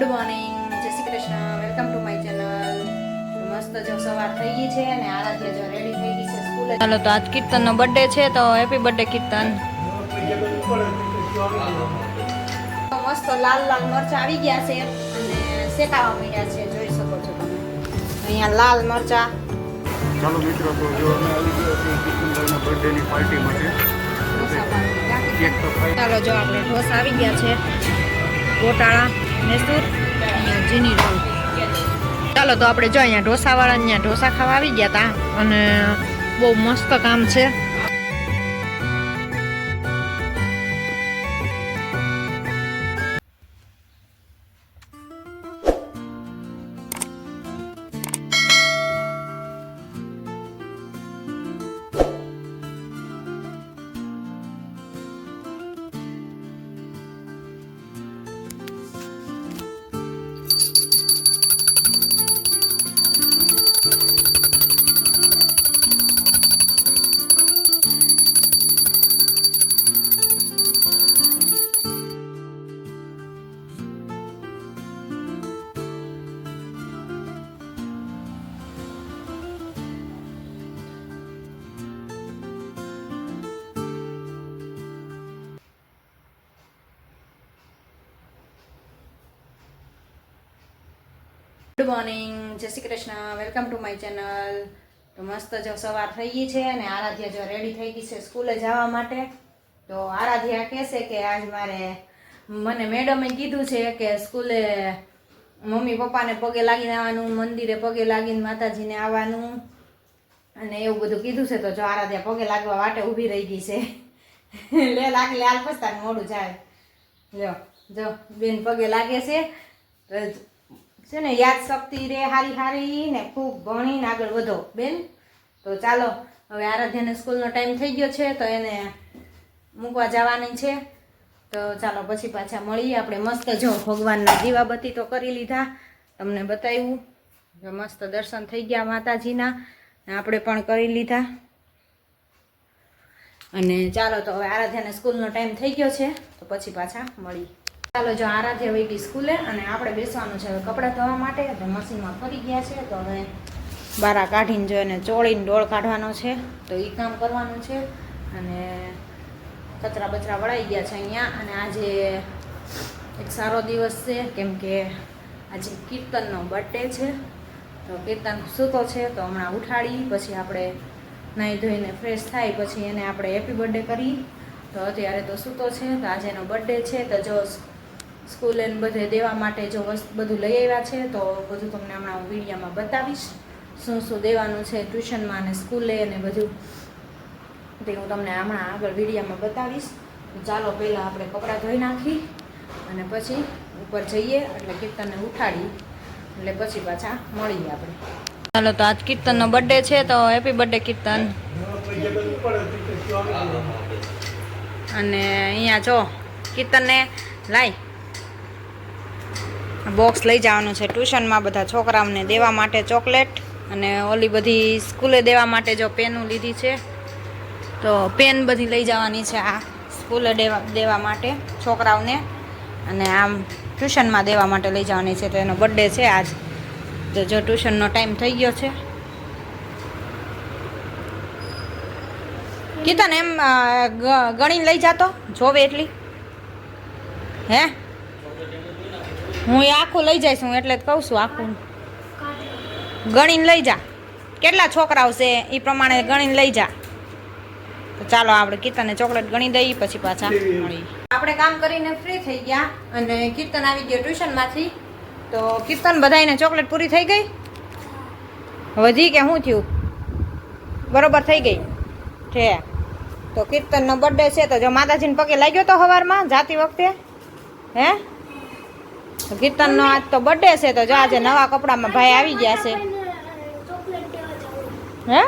Good morning, જય Shri Krishna, welcome to my channel. મસ્ત જો સવાર થઈ ગઈ છે અને આરાધ્ય જો રેડી થઈ ગઈ છે સ્કૂલે। ચાલો તો આજ કીર્તનનો બર્થડે છે તો હેપી બર્થડે કીર્તન। મસ્ત લાલ લાલ મરચા આવી ગયા છે અને શેકાવા માંડ્યા છે, જોઈ શકો છો તમે અહીંયા લાલ મરચા। ચાલો મિત્રો, તો જો અમે આવી ગયા છીએ કીર્તનભાઈના બર્થડેની પાર્ટી માટે। ચાલો જો આપણે ઢોસા આવી ગયા છે, ગોટાળા, મૈસૂર, અહીંયા જીની રોલ। ચાલો તો આપણે જો અહીંયા ઢોસાવાળા અહીંયા ઢોસા ખાવા આવી ગયા હતા અને બહુ મસ્ત કામ છે। ગુડ મોર્નિંગ, જય Shri Krishna, welcome to my channel. તો મસ્ત જો સવાર થઈ ગઈ છે અને આરાધ્યા જો રેડી થઈ ગઈ છે સ્કૂલે જવા માટે। તો આરાધ્યા કહેશે કે આજ મને મેડમે કીધું છે કે સ્કૂલે મમ્મી પપ્પાને પગે લાગીને આવવાનું, મંદિરે પગે લાગીને માતાજીને આવવાનું અને એવું બધું કીધું છે। તો જો આરાધ્યા પગે લાગવા વાટે ઊભી રહી ગઈ છે। લે લાગી હાલ પસ્તાને મોડું જાય। જો બેન પગે લાગે છે ને, યાદ શક્તિ રે હારી હારી ને ખૂબ ભણીને આગળ વધો બેન। તો ચાલો હવે આરાધ્યાને સ્કૂલનો ટાઈમ થઈ ગયો છે તો એને મૂકવા જવાની છે। તો ચાલો પછી પાછા મળીએ આપણે। મસ્ત જો ભગવાનના દીવાબત્તી તો કરી લીધા, તમને બતાવ્યું। જો મસ્ત દર્શન થઈ ગયા માતાજીના, આપણે પણ કરી લીધા। અને ચાલો તો હવે આરાધ્યાને સ્કૂલનો ટાઈમ થઈ ગયો છે તો પછી પાછા મળીએ। ચાલો જો આરાધ્યા વહી ગઈ સ્કૂલે અને આપણે બેસવાનું છે હવે કપડાં ધોવા માટે। એટલે મશીનમાં ફરી ગયા છે તો હવે બારા કાઢીને જો એને ચોળીને ડોળ કાઢવાનો છે તો એ કામ કરવાનું છે। અને કચરા બચરા વળાઈ ગયા છે અહીંયા। અને આજે એક સારો દિવસ છે કેમ કે આજે કીર્તનનો બર્થડે છે। તો કીર્તન સૂતો છે તો હમણાં ઉઠાડી પછી આપણે નાહી ધોઈને ફ્રેશ થાય પછી એને આપણે હેપી બર્થડે કરી। તો અત્યારે તો સૂતો છે તો આજે એનો બર્થડે છે તો જો સ્કૂલે બધે દેવા માટે જો બધું લઈ આવ્યા છે તો બધું તમને હમણાં હું વિડીયોમાં બતાવીશ શું શું દેવાનું છે ટ્યુશનમાં અને સ્કૂલે અને બધું તે હું તમને હમણાં આગળ વિડીયોમાં બતાવીશ। ચાલો પહેલાં આપણે કપડાં ધોઈ નાખી અને પછી ઉપર જઈએ એટલે કીર્તનને ઉઠાડી એટલે પછી પાછા મળીએ આપણે। ચાલો તો આજ કીર્તનનો બર્થડે છે તો હેપી બર્થડે કીર્તન। અને અહીંયા જો કીર્તનને લાઈ બોક્સ લઈ જવાનું છે ટ્યુશનમાં બધા છોકરાઓને દેવા માટે ચોકલેટ અને ઓલી બધી સ્કૂલે દેવા માટે જો પેનું લીધી છે તો પેન બધી લઈ જવાની છે આ સ્કૂલે દેવા માટે છોકરાઓને અને આમ ટ્યુશનમાં દેવા માટે લઈ જવાની છે। તો એનો બર્થડે છે આજ તો જો ટ્યુશનનો ટાઈમ થઈ ગયો છે। કીર્તન એમ ગણીને લઈ જાતો જોવે એટલી હે હું એ આખું લઈ જઈશ હું એટલે જ કહું છું આખું ગણીને લઈ જા, કેટલા છોકરાઓ છે એ પ્રમાણે ગણીને લઈ જા। તો ચાલો આપણે કીર્તનને ચોકલેટ ગણી દઈએ પછી પાછા મળીએ। આપણે કામ કરીને ફ્રી થઈ ગયા અને કીર્તન આવી ગયો ટ્યુશનમાંથી। તો કીર્તન બધાને ચોકલેટ પૂરી થઈ ગઈ, વધી કે શું થયું, બરોબર થઈ ગઈ છે। તો કીર્તનનો બર્થડે છે તો જો માતાજીને પગે લાગ્યો તો સવારમાં જાતી વખતે હે। તો કીર્તનનો આજ તો બર્થડે છે તો જો આજે નવા કપડામાં ભાઈ આવી ગયા છે હે।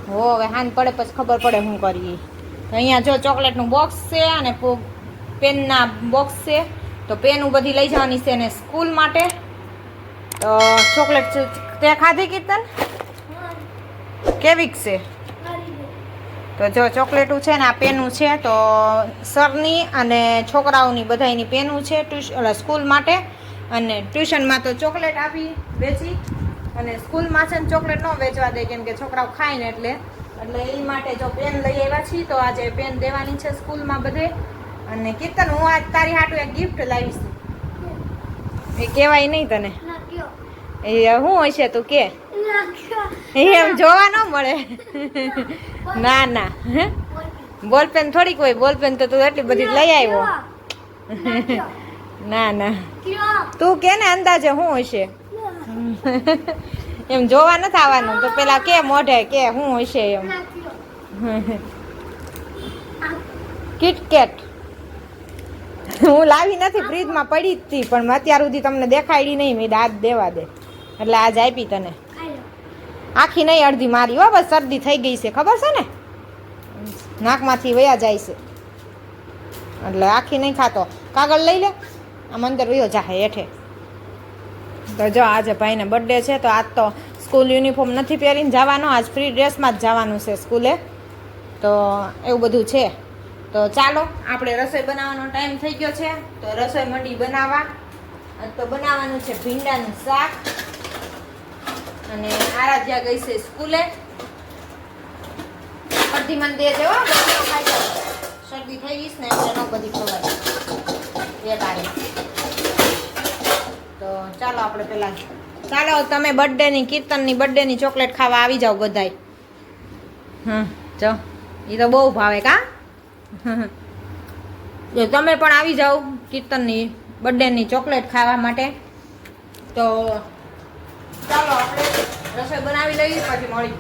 હો હવે હાન પડે પછી ખબર પડે શું કરીએ। તો અહીંયા જો ચોકલેટનું બોક્સ છે અને પેનના બોક્સ છે તો પેનું બધી લઈ જવાની છે ને સ્કૂલ માટે। તો ચોકલેટ તે ખાધી કીર્તન કેવીક છે તો જો ચોકલેટું છે ને આ પેનું છે તો સરની અને છોકરાઓની બધાયની પેનું છે સ્કૂલ માટે. અને ટ્યુશનમાં તો ચોકલેટ આપી વેચી અને સ્કૂલમાં છે ને ચોકલેટ ન વેચવા દે કેમ કે છોકરાઓ ખાય ને એટલે એ માટે જો પેન લઈ આવ્યા છીએ તો આજે પેન દેવાની છે સ્કૂલમાં બધે. અને કીર્તન હું આજ તારી હાટું એક ગિફ્ટ લાવીશ. એ કહેવાય નહીં તને એ શું હશે તું કે એમ જોવા ન મળે. ના ના બોલપેન થોડીક હોય, બોલપેન તો તું એટલી બધી લઈ આવ્યો. ના ના તું કે ને અંદાજે શું હશે એમ જોવા નથી આવવાનું તો પેલા કે મોઢે કે શું હશે એમ. કિટકેટ હું લાવી નથી, ફ્રીજમાં પડી જ હતી પણ અત્યાર સુધી તમને દેખાડી નહીં. મેં દાંત દેવા દે એટલે આજ આપી તને. આખી નહીં અડધી મારી હો, બસ શરદી થઈ ગઈ છે ખબર છે ને, નાકમાંથી વયા જાય છે એટલે આખી નહીં ખાતો. કાગળ લઈ લે, આમ અંદર વયો જાહે હેઠે. તો જો આજે ભાઈને બર્થડે છે તો આજ તો સ્કૂલ યુનિફોર્મ નથી પહેરીને જવાનો, આજ ફ્રી ડ્રેસમાં જ જવાનું છે સ્કૂલે. તો એવું બધું છે. તો ચાલો આપણે રસોઈ બનાવવાનો ટાઈમ થઈ ગયો છે તો રસોઈ મંડી બનાવવા. તો બનાવવાનું છે ભીંડાનું શાક અને આરાધ્યા ગઈ છે સ્કૂલે. અડધી મને દે દેવો, શરદી થઈ ગઈ ને એટલે ન બધી ખવાય એ તારે. તો ચાલો આપણે પેલા ચાલો તમે બર્થડેની કીર્તનની બર્થડેની ચોકલેટ ખાવા આવી જાઓ બધાય. જો એ તો બહુ ભાવે કા. જો તમે પણ આવી જાઓ કીર્તનની બર્થડેની ચોકલેટ ખાવા માટે. તો ચાલો આપણે રસોઈ બનાવી લઈએ પછી મળી.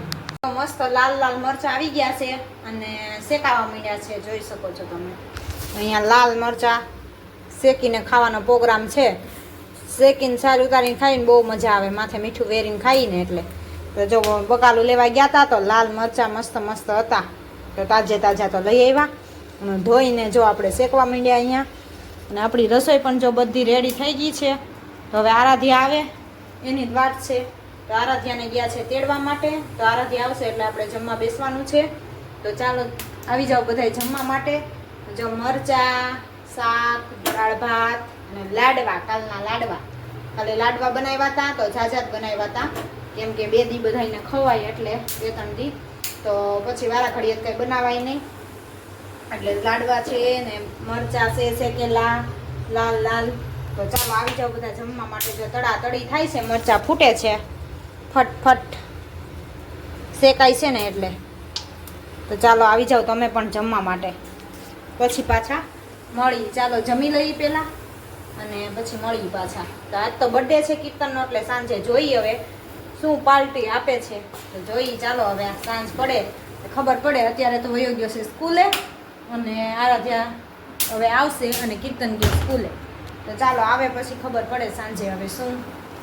મસ્ત લાલ લાલ મરચાં આવી ગયા છે અને શેકાવા માંડ્યા છે, જોઈ શકો છો તમે. અહીંયા લાલ મરચાં શેકીને ખાવાનો પ્રોગ્રામ છે. શેકીને સાલ ઉતારીને ખાઈને બહુ મજા આવે, માથે મીઠું વેરીને ખાઈને એટલે. તો જો બકાલું લેવા ગયા હતા તો લાલ મરચાં મસ્ત મસ્ત હતા તો તાજે તાજા તો લઈ આવ્યા અને ધોઈને જો આપણે શેકવા માંડ્યા અહીંયા. અને આપણી રસોઈ પણ જો બધી રેડી થઈ ગઈ છે. તો હવે આરાધ્યા આવે એની જ વાત છે. તો આરાધ્યાને ગયા છે તેડવા માટે. તો આરાધ્યા આવશે એટલે આપણે જમવા બેસવાનું છે. તો ચાલો આવી જાઓ બધા જમવા માટે. જો મરચાં, શાક, દાળ ભાત અને લાડવા, કાલના લાડવા. કાલે લાડવા બનાવ્યા હતા તો ઝાઝા જ બનાવ્યા હતા કેમ કે 2 દી બધાને ખવાય એટલે 2-3 દી. તો પછી વારા ઘડીએ કંઈ બનાવાય નહીં એટલે લાડવા છે ને મરચાં છે શેકેલા લાલ લાલ. તો ચાલો આવી જાઓ બધા જમવા માટે. જો તડાતડી થાય છે, મરચાં ફૂટે છે, ફટફટ શેકાય છે ને એટલે. તો ચાલો આવી જાઓ તમે પણ જમવા માટે, પછી પાછા મળી. ચાલો જમી લઈએ પહેલાં અને પછી મળી પાછા. તો આજ તો બર્થડે છે કીર્તનનો એટલે સાંજે જોઈએ હવે શું પાર્ટી આપે છે. તો જોઈએ ચાલો હવે સાંજ પડે ખબર પડે. અત્યારે તો વયો ગયો છે સ્કૂલે અને આરાધ્યા હવે આવશે અને કીર્તન ગયો સ્કૂલે. તો ચાલો આવે પછી ખબર પડે સાંજે હવે શું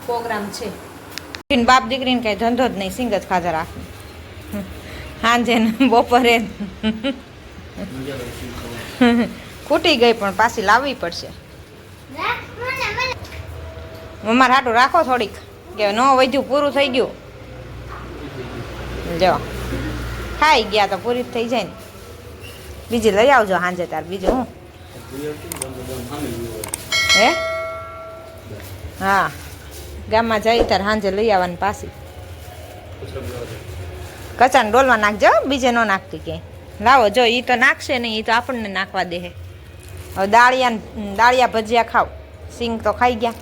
પ્રોગ્રામ છે. બાપ દીકરીને કઈ ધંધો જ નહીં, સિંગ જ ખાધા રાખે સાંજે ને બપોરે. ખૂટી ગઈ પણ પાછી લાવવી પડશે. અમારે હાટું રાખો થોડીક કે ન વધ્યું પૂરું થઈ ગયું. જો ખાઈ ગયા તો પૂરી થઈ જાય ને. બીજી લઈ આવજો સાંજે તાર. બીજું હું હે હા ગામમાં જઈ તાર સાંજે લઈ આવવાની પાછી. કચાને ડોલમાં નાખજો, બીજે ન નાખતી ક્યાંય. લાવો જો એ તો નાખશે નહીં, એ તો આપણને નાખવા દે. હવે દાળિયા ભજીયા ખાવ. સિંગ તો ખાઈ ગયા,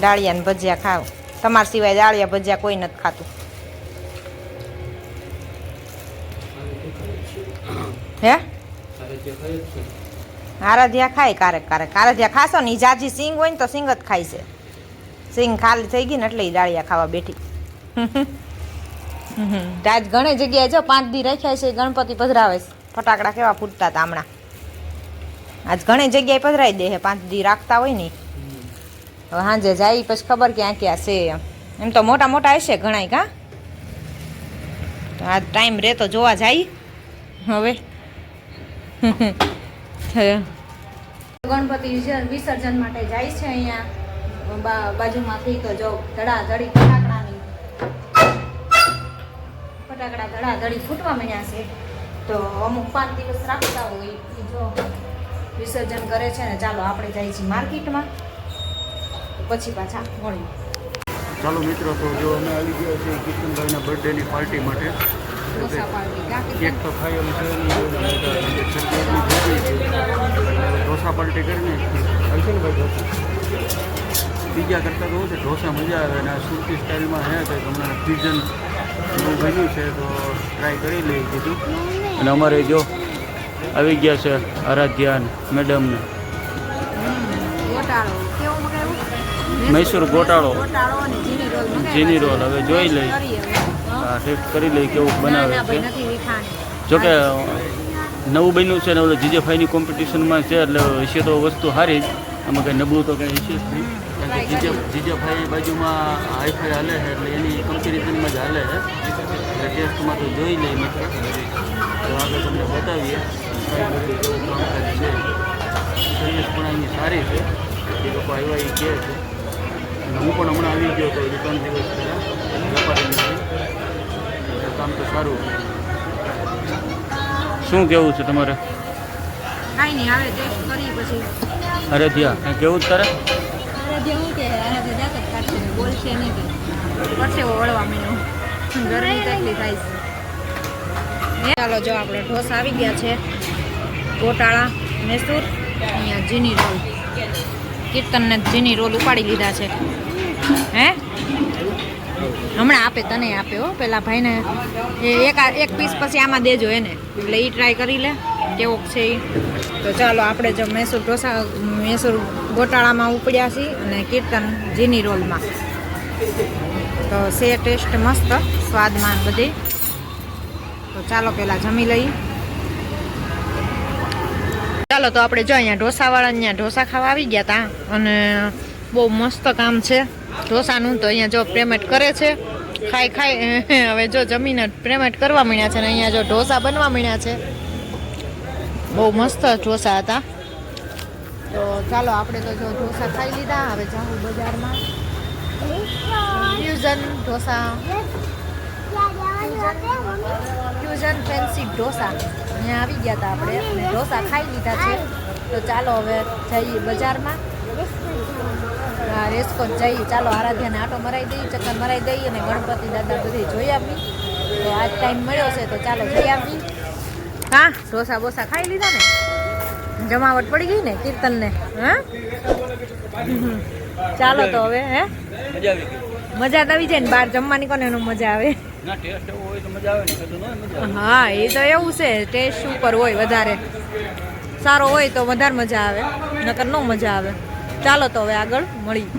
દાળિયા ને ભજીયા ખાવ. તમારા સિવાય દાળિયા ભજીયા કોઈ નથી ખાતું. હે આરાધ્યા ખાય કારક કારક. આરાધ્યા ખાશો ને એ જાજી સિંગ હોય ને તો સિંગ જ ખાય છે. સિંગ ખાલી થઈ ગઈ ને એટલે એ દાળિયા ખાવા બેઠી. આજ ઘણી જગ્યાએ જો 5 દી રાખ્યા છે ગણપતિ પધરાવે છે. ફટાકડા કેવા ફૂટતા હતા હમણાં. આજ ઘણી જગ્યાએ પધરાઈ દે 5 દી રાખતા હોય ને. હવે સાંજે જાય પછી ખબર ક્યાં ક્યાં છે. એમ તો મોટા મોટા હશે ઘણા કા. આ ટાઈમ રહે તો જોવા જાય. હવે ગણપતિ વિસર્જન માટે જાય છે બાજુમાંથી. તો જો ધડાધડી ફટાકડાની ફટાકડા ધડાધડી ફૂટવા માંડ્યા છે. તો અમુક 5 દિવસ રાખતા હોય એ જો વિસર્જન કરે છે ને. ચાલો આપણે જઈએ છીએ માર્કેટમાં, પછી પાછા મળીએ. ચાલો મિત્રો, તો જો અમે આવી ગયા છીએ કિશનભાઈના બર્થડેની પાર્ટી માટે. ઢોસા પાર્ટી કેક તો ખાઈ છે ઢોસા પાર્ટી કરીને આવશે ને ભાઈ. બીજા કરતાં તો છે ઢોસા મજા આવે અને આ સુરતી સ્ટાઇલમાં છે તો તમને ફ્યુઝન એવું બન્યું છે તો ટ્રાય કરી લઈએ કીધું. અને અમારે જો આવી ગયા છે આરાધ્યા મેડમને ગોટાળો કેવું મગાવ્યું? મૈસૂર ગોટાળો ગોટાળો અને જીની રોલ મગાવ્યા જીની રોલ. હવે જોઈ લઈ, કરીએ હવે. હા ટેસ્ટ કરી લઈ કેવું ના બનાવે ના છે. ભાઈ નથી રીઠાણી. જોકે નવું બન્યું છે ને ઓલું જીજેફાઈની કોમ્પિટિશનમાં છે એટલે હશે તો વસ્તુ સારી જ. આમાં કંઈ નબળું તો કંઈ હશે જ નહીં. કારણ કે જીજેફાઈ બાજુમાં હાઈફાઈ હાલે છે એટલે એની કમ્પેરિઝનમાં જ હાલે છે. એટલે ટેસ્ટમાં તો જોઈ લઈએ મિત્રો, તો આગળ તમને બતાવીએ કઈ બધું કેવું કામકાજ છે. સર્વિસ પણ અહીંની સારી છે, એ લોકો આવ્યા એ કહે છે. અને હું પણ હમણાં આવી ગયો તો 3 દિવસ પહેલાં વેપારીને કામ તો સારું છે. શું કેવું છે તમારે? કાંઈ નહીં, હવે ટેસ્ટ કરી પછી. અરે ધ્યા કંઈ કેવું જ તારે? અરે જેવું કે આને તો જાત જ કાઢશે, બોલશે નહીં કે પરસેવો વળવા માંડ્યો. ગરમી કેટલી થાય છે. ચાલો જો આપણે ઢોસા આવી ગયા છે. ગોટાળા મૈસૂર, અહીંયા જીની રોલ. કીર્તનને જીની રોલ ઉપાડી લીધા છે. હે હમણાં આપે, તને આપે હો. પેલા ભાઈને એક પીસ પછી આમાં દેજો એને, એટલે એ ટ્રાય કરી લે કેવોક છે એ. તો ચાલો આપણે જો મૈસૂર ઢોસા મૈસૂર ગોટાળામાં ઉપડ્યા છીએ અને કીર્તન જીની રોલમાં. તો છે ટેસ્ટ મસ્ત, સ્વાદમાં બધી. તો ચાલો પહેલાં જમી લઈએ. ચાલો તો આપણે જો અહીંયા ઢોસાવાળા અહીંયા ઢોસા ખાવા આવી ગયા હતા અને બહુ મસ્ત કામ છે ઢોસાનું. તો અહીંયા જો પેમેન્ટ કરે છે, ખાઈ હવે જો જમીને પેમેન્ટ કરવા માંડ્યા છે ને અહીંયા જો ઢોસા બનવા માંડ્યા છે. બહુ મસ્ત ઢોસા હતા. તો ચાલો આપણે તો જો ઢોસા ખાઈ લીધા. હવે જાઉં બજારમાં fusion dosa, fusion fancy dosa અહીંયા આવી ગયા હતા આપણે અને ઢોસા ખાઈ લીધા છે. તો ચાલો હવે જઈએ બજારમાં. હા, રેસકોટ જઈએ. ચાલો આરાધ્યાને આટો મરાઈ દઈએ, ચક્કર મરાઈ દઈએ અને ગણપતિ દાદા બધી જોઈ આવી. તો આજ ટાઈમ મળ્યો છે તો ચાલો જઈ આવી. હા, ઢોસા બોસા ખાઈ લીધા ને, જમાવટ પડી ગઈ ને કીર્તનને. હા ચાલો તો હવે હે મજા આવી જાય ને. બહાર જમવાની કોને એનો મજા આવે? હા, એ તો એવું છે, ટેસ્ટ ઉપર હોય, વધારે સારો હોય તો વધારે મજા આવે, નકર નો મજા આવે. ચાલો તો હવે આગળ મળી.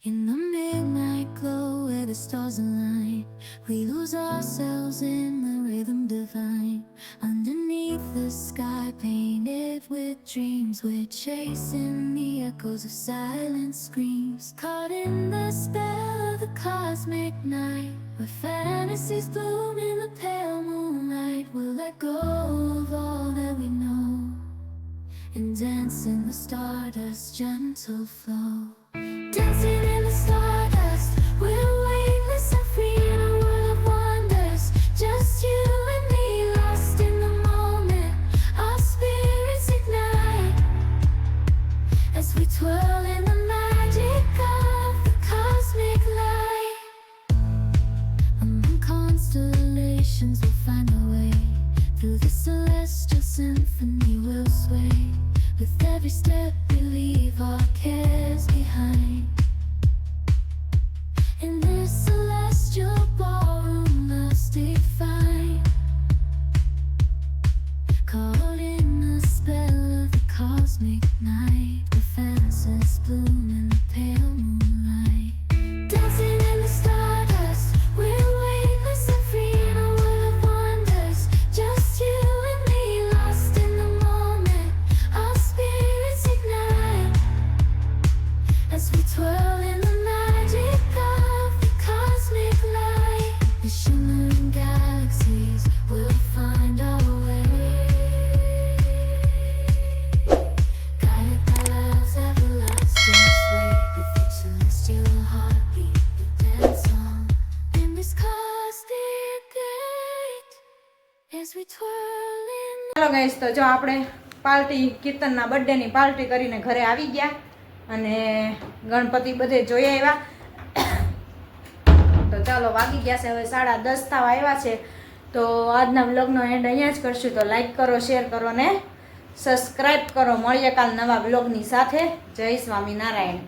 In the midnight glow where the stars align, we lose ourselves in the rhythm divine. Underneath the sky painted with dreams, we're chasing the echoes of silent screams. Caught in the spell of the cosmic night, where fantasies bloom in the pale moonlight. We'll let go of all that we know and dance in the stardust's gentle flow. Dancing in the stardust, we're weightless and free in a world of wonders. Just you and me, lost in the moment. Our spirits ignite as we twirl in the magic of the cosmic light. Among constellations, we'll find our way. Through the celestial symphony, we'll sway. With every step, we leave our cares behind. In this celestial ballroom, love's defined. Caught in the spell of the cosmic night, the fantasies bloom in the pale moonlight. Dancing in the stardust, we're weightless and free in a world of wonders. Just you and me, lost in the moment. Our spirits ignite as we twirl we twirling. ચાલો guys, તો જો આપણે party કીર્તનના બર્થડેની party કરીને ઘરે આવી ગયા અને ગણપતિ બધે જોઈ આવ્યા. તો ચાલો વાગી ગયા છે હવે 10:30 થવા આવ્યા છે. તો આજના વ્લોગનો એન્ડ અહીંયા જ કરશું. તો લાઈક કરો, શેર કરો ને સબસ્ક્રાઈબ કરો. મળીએ કાલ નવા વ્લોગની સાથે. જય સ્વામિનારાયણ.